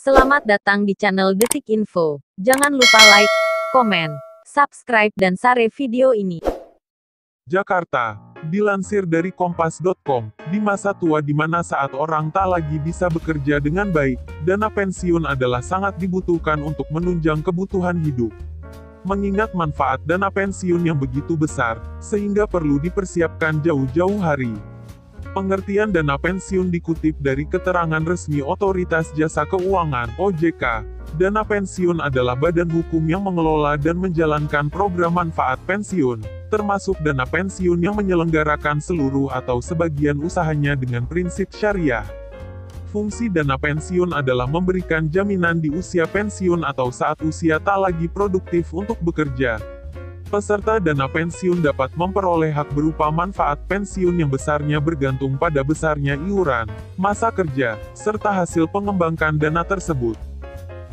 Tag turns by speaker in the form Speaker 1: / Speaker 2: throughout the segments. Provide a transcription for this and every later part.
Speaker 1: Selamat datang di channel Detik Info. Jangan lupa like, komen, subscribe dan share video ini.
Speaker 2: Jakarta. Dilansir dari kompas.com, di masa tua di mana saat orang tak lagi bisa bekerja dengan baik, dana pensiun adalah sangat dibutuhkan untuk menunjang kebutuhan hidup. Mengingat manfaat dana pensiun yang begitu besar, sehingga perlu dipersiapkan jauh-jauh hari. Pengertian dana pensiun dikutip dari keterangan resmi Otoritas Jasa Keuangan (OJK). Dana pensiun adalah badan hukum yang mengelola dan menjalankan program manfaat pensiun, termasuk dana pensiun yang menyelenggarakan seluruh atau sebagian usahanya dengan prinsip syariah. Fungsi dana pensiun adalah memberikan jaminan di usia pensiun atau saat usia tak lagi produktif untuk bekerja. Peserta dana pensiun dapat memperoleh hak berupa manfaat pensiun yang besarnya bergantung pada besarnya iuran, masa kerja, serta hasil pengembangkan dana tersebut.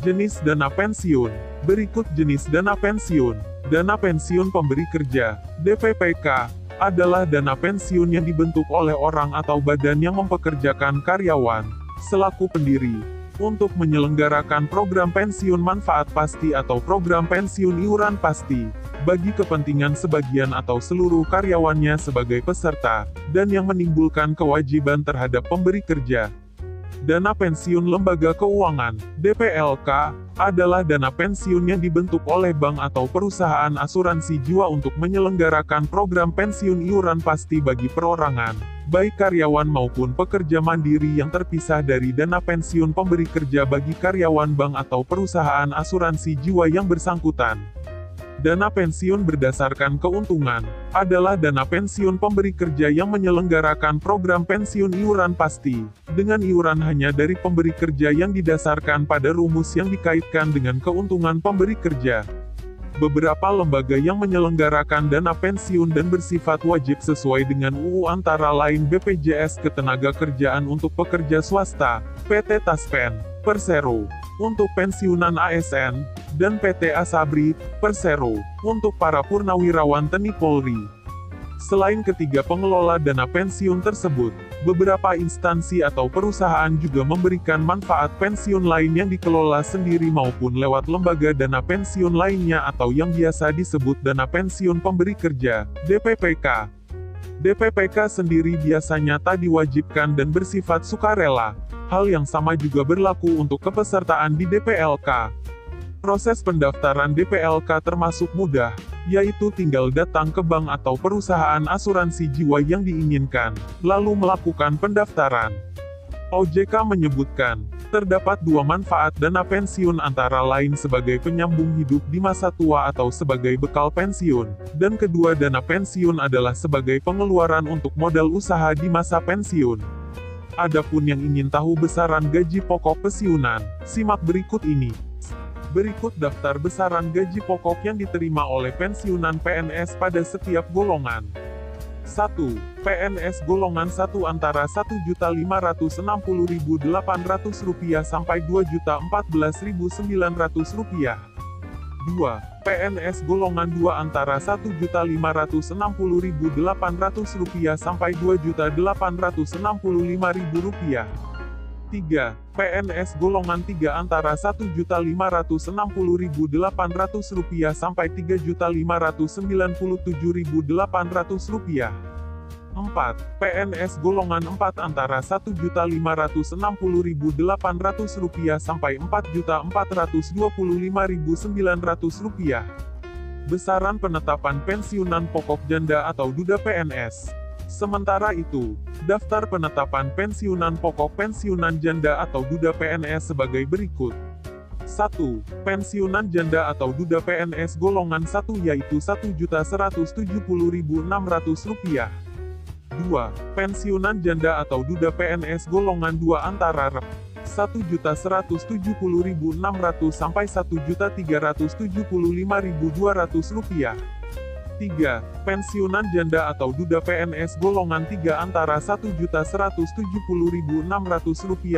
Speaker 2: Jenis dana pensiun. Berikut jenis dana pensiun. Dana pensiun pemberi kerja, DPPK, adalah dana pensiun yang dibentuk oleh orang atau badan yang mempekerjakan karyawan, selaku pendiri, untuk menyelenggarakan program pensiun manfaat pasti atau program pensiun iuran pasti, bagi kepentingan sebagian atau seluruh karyawannya sebagai peserta, dan yang menimbulkan kewajiban terhadap pemberi kerja. Dana pensiun lembaga keuangan, DPLK, adalah dana pensiun yang dibentuk oleh bank atau perusahaan asuransi jiwa untuk menyelenggarakan program pensiun iuran pasti bagi perorangan, baik karyawan maupun pekerja mandiri yang terpisah dari dana pensiun pemberi kerja bagi karyawan bank atau perusahaan asuransi jiwa yang bersangkutan. Dana pensiun berdasarkan keuntungan adalah dana pensiun pemberi kerja yang menyelenggarakan program pensiun iuran pasti, dengan iuran hanya dari pemberi kerja yang didasarkan pada rumus yang dikaitkan dengan keuntungan pemberi kerja. Beberapa lembaga yang menyelenggarakan dana pensiun dan bersifat wajib sesuai dengan UU antara lain BPJS Ketenagakerjaan untuk pekerja swasta, PT Taspen, Persero, untuk pensiunan ASN, dan PT Asabri, Persero, untuk para purnawirawan TNI Polri. Selain ketiga pengelola dana pensiun tersebut, beberapa instansi atau perusahaan juga memberikan manfaat pensiun lain yang dikelola sendiri maupun lewat lembaga dana pensiun lainnya atau yang biasa disebut dana pensiun pemberi kerja, DPPK. DPPK sendiri biasanya tak diwajibkan dan bersifat sukarela. Hal yang sama juga berlaku untuk kepesertaan di DPLK. Proses pendaftaran DPLK termasuk mudah, yaitu tinggal datang ke bank atau perusahaan asuransi jiwa yang diinginkan, lalu melakukan pendaftaran. OJK menyebutkan, terdapat dua manfaat dana pensiun antara lain sebagai penyambung hidup di masa tua atau sebagai bekal pensiun, dan kedua dana pensiun adalah sebagai pengeluaran untuk modal usaha di masa pensiun. Adapun yang ingin tahu besaran gaji pokok pensiunan, simak berikut ini. Berikut daftar besaran gaji pokok yang diterima oleh pensiunan PNS pada setiap golongan. 1. PNS golongan 1 antara Rp1.560.800 sampai Rp2.014.900. 2. PNS golongan 2 antara Rp1.560.800 sampai Rp2.865.000. 3. PNS golongan 3 antara Rp1.560.800 sampai Rp3.597.800. 4. PNS golongan 4 antara Rp1.560.800 sampai Rp4.425.900. Besaran penetapan pensiunan pokok janda atau duda PNS. Sementara itu, daftar penetapan pensiunan pokok pensiunan janda atau duda PNS sebagai berikut. 1. Pensiunan janda atau duda PNS golongan 1 yaitu Rp1.170.600. 2. Pensiunan janda atau duda PNS golongan 2 antara Rp1.170.600 sampai Rp1.375.200. 3. Pensiunan janda atau duda PNS golongan 3 antara Rp1.170.600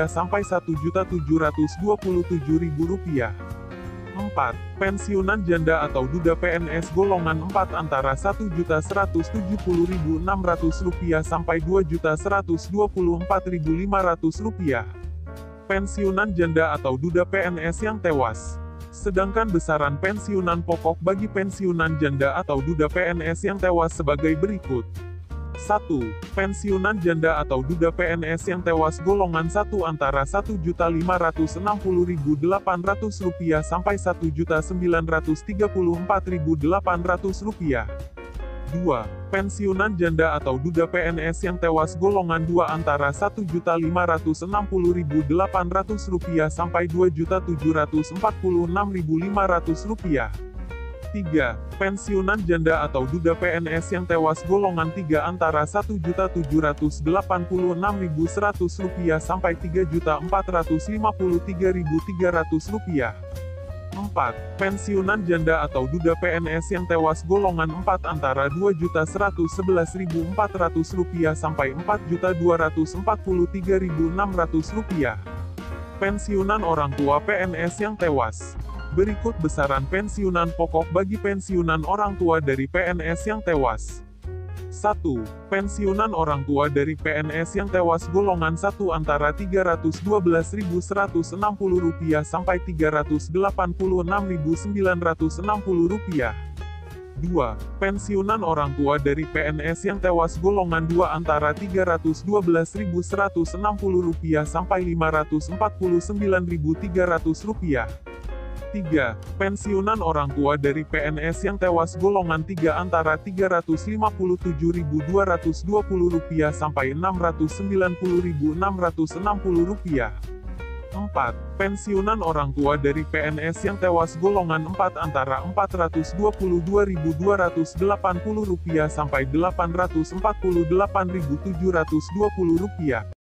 Speaker 2: sampai Rp1.727.000. 4. Pensiunan janda atau duda PNS golongan 4 antara Rp1.170.600 sampai Rp2.124.500. pensiunan janda atau duda PNS yang tewas. Sedangkan besaran pensiunan pokok bagi pensiunan janda atau duda PNS yang tewas sebagai berikut. 1. Pensiunan janda atau duda PNS yang tewas golongan 1 antara Rp1.560.800 sampai Rp1.934.800. 2. Pensiunan janda atau duda PNS yang tewas golongan 2 antara Rp1.560.800 sampai Rp2.746.500. 3. Pensiunan janda atau duda PNS yang tewas golongan 3 antara Rp1.786.100 sampai Rp3.453.300. 4. Pensiunan janda atau duda PNS yang tewas golongan 4 antara Rp2.111.400 sampai Rp4.243.600. Pensiunan orang tua PNS yang tewas. Berikut besaran pensiunan pokok bagi pensiunan orang tua dari PNS yang tewas. 1. Pensiunan orang tua dari PNS yang tewas golongan 1 antara Rp312.160 sampai Rp386.960. 2. Pensiunan orang tua dari PNS yang tewas golongan 2 antara Rp312.160 sampai Rp549.300. 3. Pensiunan orang tua dari PNS yang tewas golongan 3 antara Rp357.220 sampai Rp690.660. 4. Pensiunan orang tua dari PNS yang tewas golongan 4 antara Rp422.280 sampai Rp848.720.